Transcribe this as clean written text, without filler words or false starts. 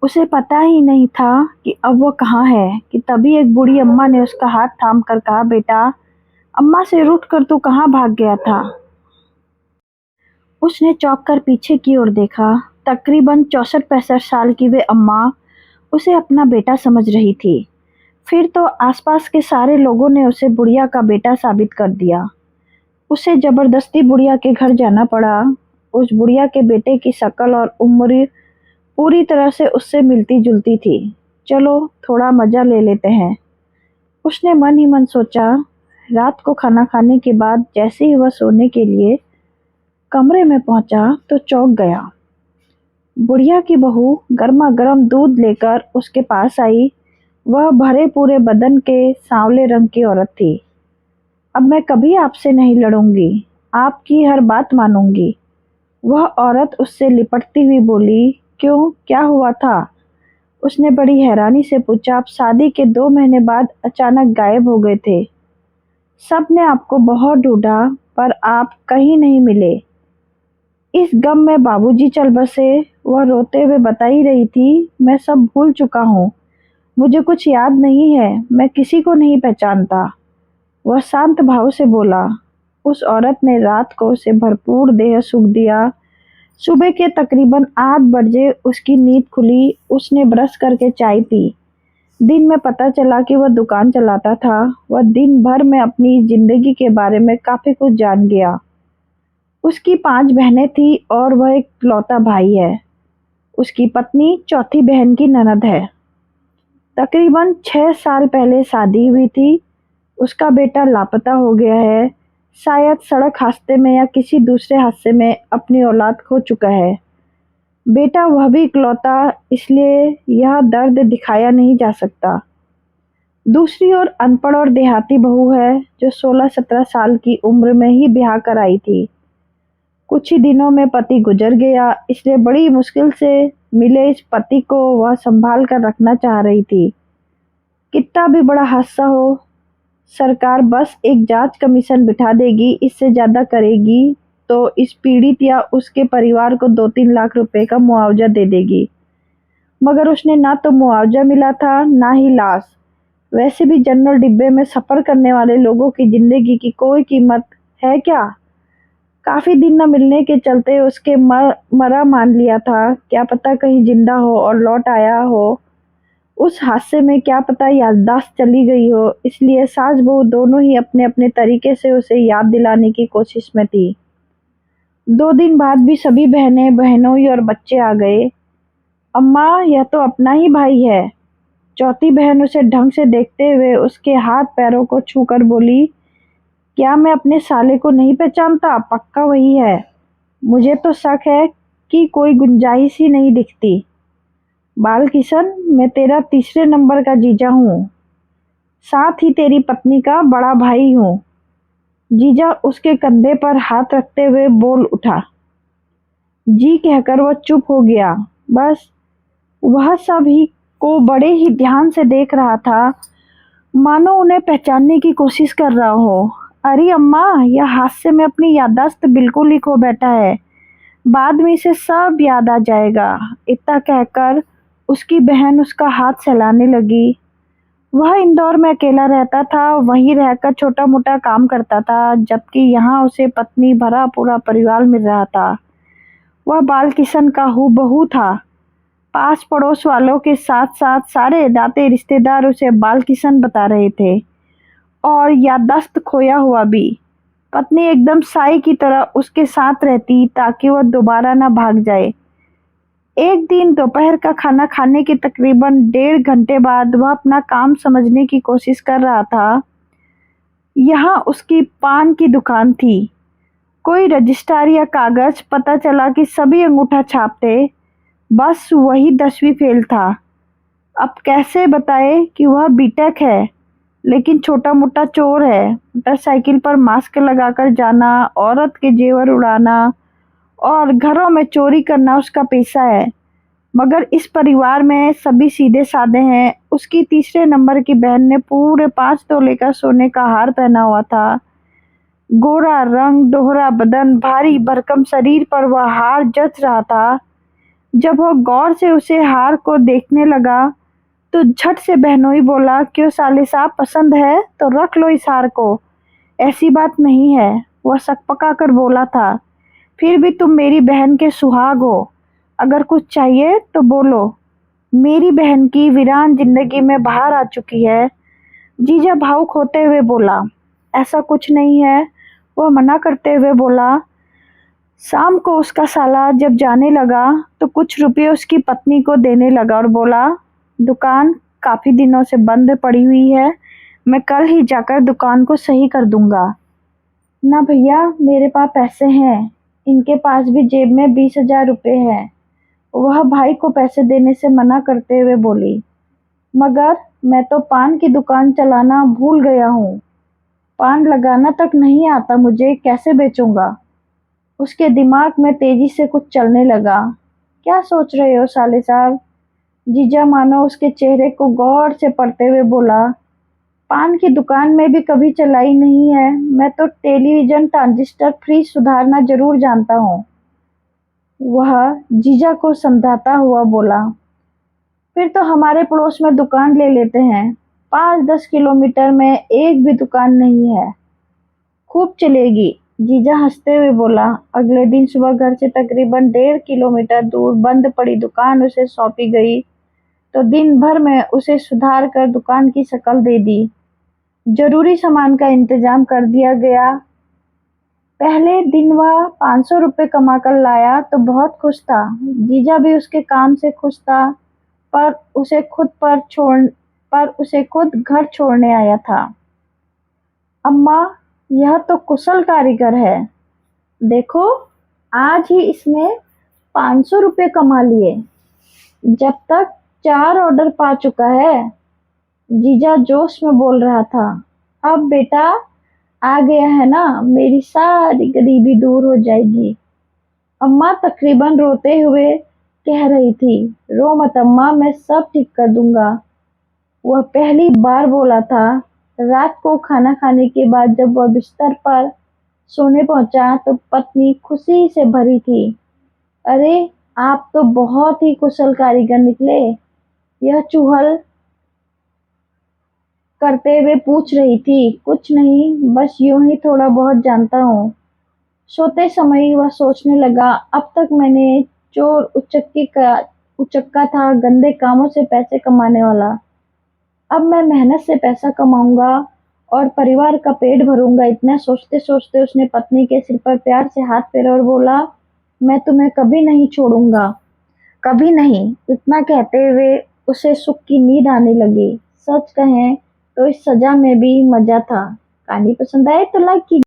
उसे पता ही नहीं था कि अब वो कहाँ है कि तभी एक बूढ़ी अम्मा ने उसका हाथ थाम कर कहा, बेटा, अम्मा से रूठ कर तू कहाँ भाग गया था? उसने चौंक कर पीछे की ओर देखा। तकरीबन 64-65 साल की वे अम्मा उसे अपना बेटा समझ रही थी। फिर तो आसपास के सारे लोगों ने उसे बुढ़िया का बेटा साबित कर दिया। उसे जबरदस्ती बुढ़िया के घर जाना पड़ा। उस बुढ़िया के बेटे की शक्ल और उम्र पूरी तरह से उससे मिलती-जुलती थी। चलो थोड़ा मजा ले लेते हैं, उसने मन ही मन सोचा। रात को खाना खाने के बाद जैसे ही वह सोने के लिए कमरे में पहुंचा तो चौंक गया। बुढ़िया की बहू गर्मा-गर्म दूध लेकर उसके पास आई। वह भरे पूरे बदन के सांवले रंग की औरत थी। अब मैं कभी आपसे नहीं लड़ूंगी, आपकी हर बात मानूंगी, वह औरत उससे लिपटती हुई बोली। क्यों, क्या हुआ था? उसने बड़ी हैरानी से पूछा। आप शादी के 2 महीने बाद अचानक गायब हो गए थे। सब ने आपको बहुत ढूंढा पर आप कहीं नहीं मिले। इस गम में बाबूजी चल बसे। वह रोते हुए बता ही रही थी, मैं सब भूल चुका हूँ, मुझे कुछ याद नहीं है, मैं किसी को नहीं पहचानता। वह शांत भाव से बोला। उस औरत ने रात को उसे भरपूर देह सुख दिया। सुबह के तकरीबन 8 बजे उसकी नींद खुली। उसने ब्रश करके चाय पी। दिन में पता चला कि वह दुकान चलाता था। वह दिन भर में अपनी जिंदगी के बारे में काफी कुछ जान गया। उसकी 5 बहनें थी और वह एक लौता भाई है। उसकी पत्नी चौथी बहन की ननद है। तकरीबन 6 साल पहले शादी हुई थी। उसका बेटा लापता हो गया है। शायद सड़क हादसे में या किसी दूसरे हादसे में अपनी औलाद खो चुका है। बेटा वह भी इकलौता, इसलिए यह दर्द दिखाया नहीं जा सकता। दूसरी ओर अनपढ़ और देहाती बहू है जो 16-17 साल की उम्र में ही ब्याह कर आई थी। कुछ ही दिनों में पति गुजर गया, इसलिए बड़ी मुश्किल से मिले इस पति को वह संभाल कर रखना चाह रही थी। कितना भी बड़ा हादसा हो, सरकार बस एक जांच कमीशन बिठा देगी, इससे ज्यादा करेगी तो इस पीड़ित या उसके परिवार को 2-3 लाख रुपए का मुआवजा दे देगी। मगर उसने ना तो मुआवजा मिला था ना ही लाश। वैसे भी जनरल डिब्बे में सफर करने वाले लोगों की जिंदगी की कोई कीमत है क्या? काफी दिन न मिलने के चलते उसके मरा मान लिया था। क्या पता कहीं जिंदा हो और लौट आया हो। उस हादसे में क्या पता याददाश्त चली गई हो, इसलिए सास बहू दोनों ही अपने अपने तरीके से उसे याद दिलाने की कोशिश में थी। 2 दिन बाद भी सभी बहनें, बहनोई और बच्चे आ गए। अम्मा, यह तो अपना ही भाई है। चौथी बहन उसे ढंग से देखते हुए उसके हाथ पैरों को छूकर बोली, क्या मैं अपने साले को नहीं पहचानता? पक्का वही है। मुझे तो शक है कि कोई गुंजाइश ही नहीं दिखती। बाल किशन, मैं तेरा तीसरे नंबर का जीजा हूँ, साथ ही तेरी पत्नी का बड़ा भाई हूँ। जीजा उसके कंधे पर हाथ रखते हुए बोल उठा। जी कहकर वह चुप हो गया। बस वह सभी को बड़े ही ध्यान से देख रहा था, मानो उन्हें पहचानने की कोशिश कर रहा हो। अरे अम्मा, यह हादसे में अपनी याददाश्त बिल्कुल ही खो बैठा है, बाद में इसे सब याद आ जाएगा। इतना कहकर उसकी बहन उसका हाथ सहलाने लगी। वह इंदौर में अकेला रहता था, वहीं रहकर छोटा मोटा काम करता था, जबकि यहाँ उसे पत्नी भरा पूरा परिवार मिल रहा था। वह बाल किशन का हूबहू था। पास पड़ोस वालों के साथ साथ सारे नाते रिश्तेदार उसे बाल किशन बता रहे थे, और याददाश्त खोया हुआ भी। पत्नी एकदम साई की तरह उसके साथ रहती ताकि वह दोबारा न भाग जाए। एक दिन दोपहर का खाना खाने के तकरीबन 1.5 घंटे बाद वह अपना काम समझने की कोशिश कर रहा था। यहाँ उसकी पान की दुकान थी। कोई रजिस्ट्रार या कागज, पता चला कि सभी अंगूठा छाप थे, बस वही 10वीं फेल था। अब कैसे बताए कि वह बीटेक है, लेकिन छोटा मोटा चोर है। मोटरसाइकिल पर मास्क लगाकर जाना, औरत के जेवर उड़ाना और घरों में चोरी करना उसका पेशा है। मगर इस परिवार में सभी सीधे साधे हैं। उसकी तीसरे नंबर की बहन ने पूरे 5 तोले का सोने का हार पहना हुआ था। गोरा रंग, दोहरा बदन, भारी भरकम शरीर पर वह हार जच रहा था। जब वह गौर से उसे हार को देखने लगा तो झट से बहनोई बोला, क्यों साले साहब, पसंद है तो रख लो इस हार को, ऐसी बात नहीं है। वह सकपका कर बोला था, फिर भी तुम मेरी बहन के सुहाग हो, अगर कुछ चाहिए तो बोलो। मेरी बहन की वीरान जिंदगी में बाहर आ चुकी है। जीजा भावुक होते हुए बोला, ऐसा कुछ नहीं है। वह मना करते हुए बोला। शाम को उसका साला जब जाने लगा तो कुछ रुपए उसकी पत्नी को देने लगा और बोला, दुकान काफी दिनों से बंद पड़ी हुई है, मैं कल ही जाकर दुकान को सही कर दूंगा। ना भैया, मेरे पास पैसे हैं। इनके पास भी जेब में 20,000 रुपये हैं। वह भाई को पैसे देने से मना करते हुए बोली, मगर मैं तो पान की दुकान चलाना भूल गया हूँ। पान लगाना तक नहीं आता मुझे, कैसे बेचूंगा। उसके दिमाग में तेजी से कुछ चलने लगा। क्या सोच रहे हो साले साहब? जीजा मानो उसके चेहरे को गौर से पढ़ते हुए बोला, पान की दुकान में भी कभी चलाई नहीं है। मैं तो टेलीविजन ट्रांजिस्टर फ्रिज सुधारना जरूर जानता हूँ। वह जीजा को समझाता हुआ बोला, फिर तो हमारे पड़ोस में दुकान ले लेते हैं। 5-10 किलोमीटर में एक भी दुकान नहीं है, खूब चलेगी। जीजा हंसते हुए बोला। अगले दिन सुबह घर से तकरीबन 1.5 किलोमीटर दूर बंद पड़ी दुकान उसे सौंपी गई तो दिन भर में उसे सुधार कर दुकान की शक्ल दे दी। जरूरी सामान का इंतजाम कर दिया गया। पहले दिन वह 500 रुपये कमा कर लाया तो बहुत खुश था। जीजा भी उसके काम से खुश था, पर उसे खुद घर छोड़ने आया था। अम्मा, यह तो कुशल कारीगर है। देखो, आज ही इसने 500 रुपये कमा लिए। जब तक 4 ऑर्डर पा चुका है। जीजा जोश में बोल रहा था। अब बेटा आ गया है ना, मेरी सारी गरीबी दूर हो जाएगी। अम्मा तकरीबन रोते हुए कह रही थी, रो मत अम्मा, मैं सब ठीक कर दूंगा। वह पहली बार बोला था। रात को खाना खाने के बाद जब वह बिस्तर पर सोने पहुंचा तो पत्नी खुशी से भरी थी। अरे, आप तो बहुत ही कुशल कारीगर निकले। यह चूहल करते हुए पूछ रही थी। कुछ नहीं, बस यूं ही थोड़ा बहुत जानता हूँ। सोते समय वह सोचने लगा, अब तक मैंने चोर उचक्का था, गंदे कामों से पैसे कमाने वाला। अब मैं मेहनत से पैसा कमाऊंगा और परिवार का पेट भरूंगा। इतना सोचते सोचते उसने पत्नी के सिर पर प्यार से हाथ फेरा और बोला, मैं तुम्हें कभी नहीं छोड़ूंगा, कभी नहीं। इतना कहते हुए उसे सुख की नींद आने लगी। सच कहें तो इस सजा में भी मजा था। कहानी पसंद आए तो लाइक कीजिए।